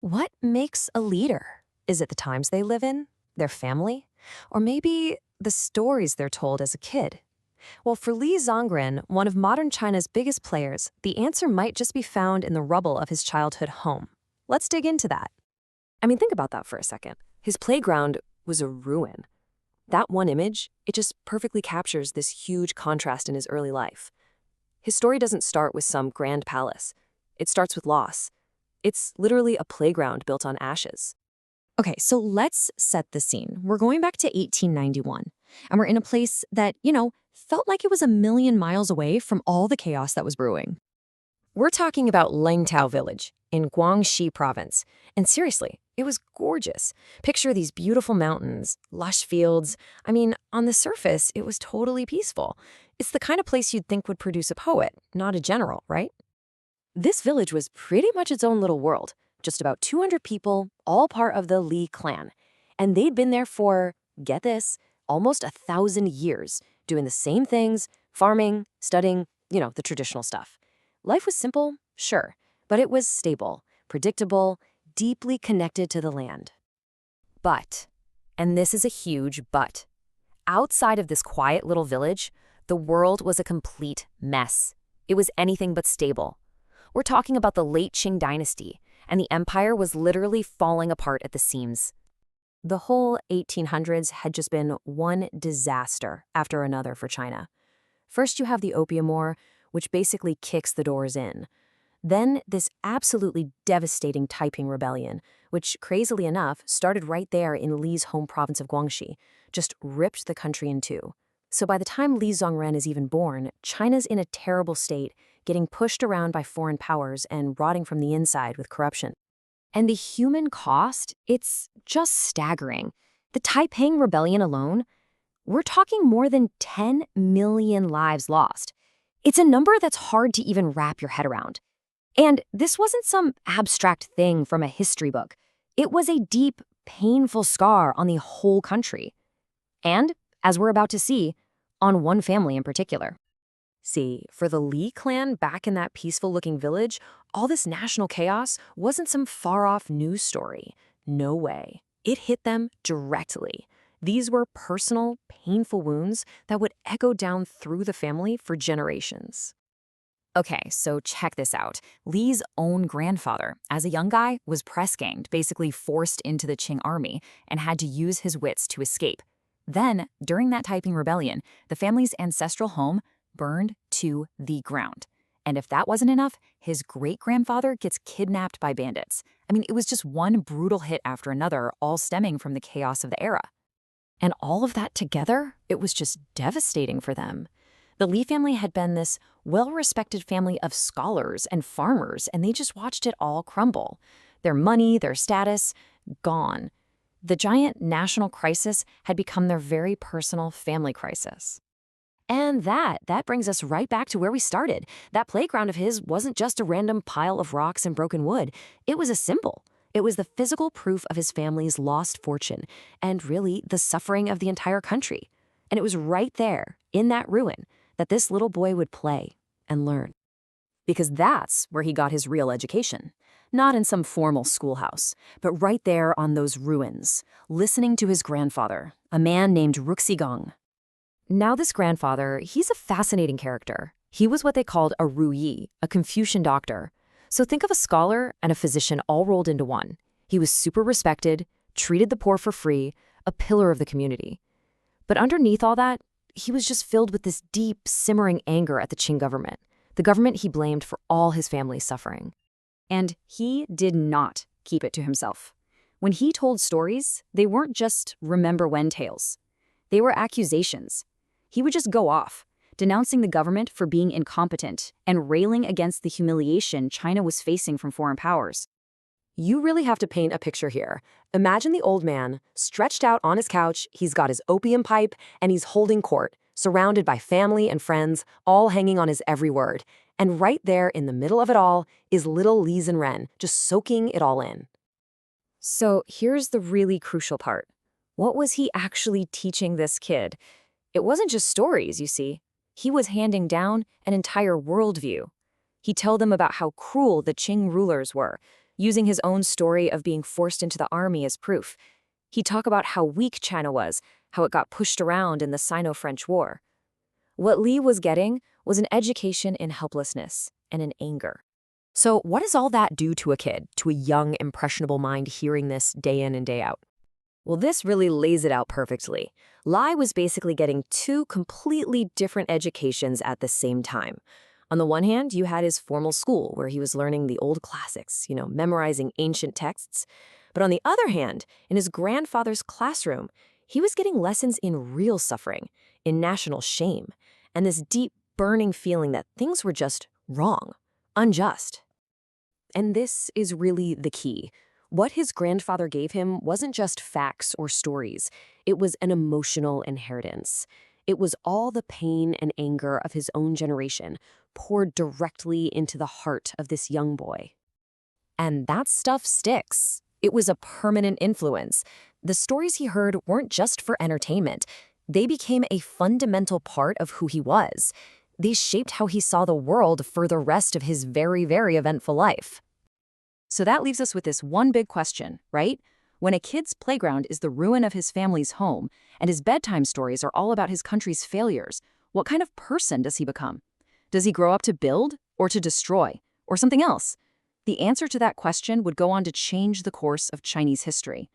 What makes a leader? Is it the times they live in, their family, or maybe the stories they're told as a kid? Well, for Li Zongren, one of modern China's biggest players, the answer might just be found in the rubble of his childhood home. Let's dig into that. I mean, think about that for a second. His playground was a ruin. That one image, it just perfectly captures this huge contrast in his early life. His story doesn't start with some grand palace. It starts with loss. It's literally a playground built on ashes. Okay, so let's set the scene. We're going back to 1891, and we're in a place that, felt like it was a million miles away from all the chaos that was brewing. We're talking about Lingtao Village in Guangxi province. And seriously, it was gorgeous. Picture these beautiful mountains, lush fields. I mean, on the surface, it was totally peaceful. It's the kind of place you'd think would produce a poet, not a general, right? This village was pretty much its own little world. Just about 200 people, all part of the Li clan. And they'd been there for, get this, almost 1,000 years, doing the same things, farming, studying, the traditional stuff. Life was simple, sure, but it was stable, predictable, deeply connected to the land. But, and this is a huge but, outside of this quiet little village, the world was a complete mess. It was anything but stable. We're talking about the late Qing dynasty, and the empire was literally falling apart at the seams. The whole 1800s had just been one disaster after another for China. First you have the Opium War, which basically kicks the doors in. Then this absolutely devastating Taiping Rebellion, which crazily enough started right there in Li's home province of Guangxi, just ripped the country in two. So by the time Li Zongren is even born, China's in a terrible state, getting pushed around by foreign powers and rotting from the inside with corruption. And the human cost, it's just staggering. The Taiping Rebellion alone, we're talking more than 10 million lives lost. It's a number that's hard to even wrap your head around. And this wasn't some abstract thing from a history book. It was a deep, painful scar on the whole country. And, as we're about to see, on one family in particular. See, for the Li clan back in that peaceful-looking village, all this national chaos wasn't some far-off news story. No way. It hit them directly. These were personal, painful wounds that would echo down through the family for generations. Okay, so check this out. Li's own grandfather, as a young guy, was press-ganged, basically forced into the Qing army, and had to use his wits to escape. Then, during that Taiping Rebellion, the family's ancestral home burned to the ground. And if that wasn't enough, his great-grandfather gets kidnapped by bandits. I mean, it was just one brutal hit after another, all stemming from the chaos of the era. And all of that together, it was just devastating for them. The Li family had been this well-respected family of scholars and farmers, and they just watched it all crumble. Their money, their status, gone. The giant national crisis had become their very personal family crisis. And that brings us right back to where we started. That playground of his wasn't just a random pile of rocks and broken wood. It was a symbol. It was the physical proof of his family's lost fortune, and really the suffering of the entire country. And it was right there, in that ruin, that this little boy would play and learn. Because that's where he got his real education. Not in some formal schoolhouse, but right there on those ruins, listening to his grandfather, a man named Ruxigong. Now this grandfather, he's a fascinating character. He was what they called a ruyi, a Confucian doctor. So think of a scholar and a physician all rolled into one. He was super respected, treated the poor for free, a pillar of the community. But underneath all that, he was just filled with this deep, simmering anger at the Qing government, the government he blamed for all his family's suffering. And he did not keep it to himself. When he told stories, they weren't just remember-when tales. They were accusations. He would just go off, denouncing the government for being incompetent and railing against the humiliation China was facing from foreign powers. You really have to paint a picture here. Imagine the old man, stretched out on his couch, he's got his opium pipe, and he's holding court, surrounded by family and friends, all hanging on his every word. And right there in the middle of it all is little Li Zongren, just soaking it all in. So here's the really crucial part. What was he actually teaching this kid? It wasn't just stories, you see. He was handing down an entire worldview. He'd tell them about how cruel the Qing rulers were, using his own story of being forced into the army as proof. He'd talk about how weak China was, how it got pushed around in the Sino-French War. What Li was getting was an education in helplessness and in anger. So what does all that do to a kid, to a young, impressionable mind hearing this day in and day out? Well, this really lays it out perfectly. Lai was basically getting two completely different educations at the same time. On the one hand, you had his formal school, where he was learning the old classics, memorizing ancient texts. But on the other hand, in his grandfather's classroom, he was getting lessons in real suffering, in national shame, and this deep, burning feeling that things were just wrong, unjust. And this is really the key. What his grandfather gave him wasn't just facts or stories. It was an emotional inheritance. It was all the pain and anger of his own generation poured directly into the heart of this young boy. And that stuff sticks. It was a permanent influence. The stories he heard weren't just for entertainment. They became a fundamental part of who he was. They shaped how he saw the world for the rest of his very, very eventful life. So that leaves us with this one big question, right? When a kid's playground is the ruin of his family's home, and his bedtime stories are all about his country's failures, what kind of person does he become? Does he grow up to build, or to destroy, or something else? The answer to that question would go on to change the course of Chinese history.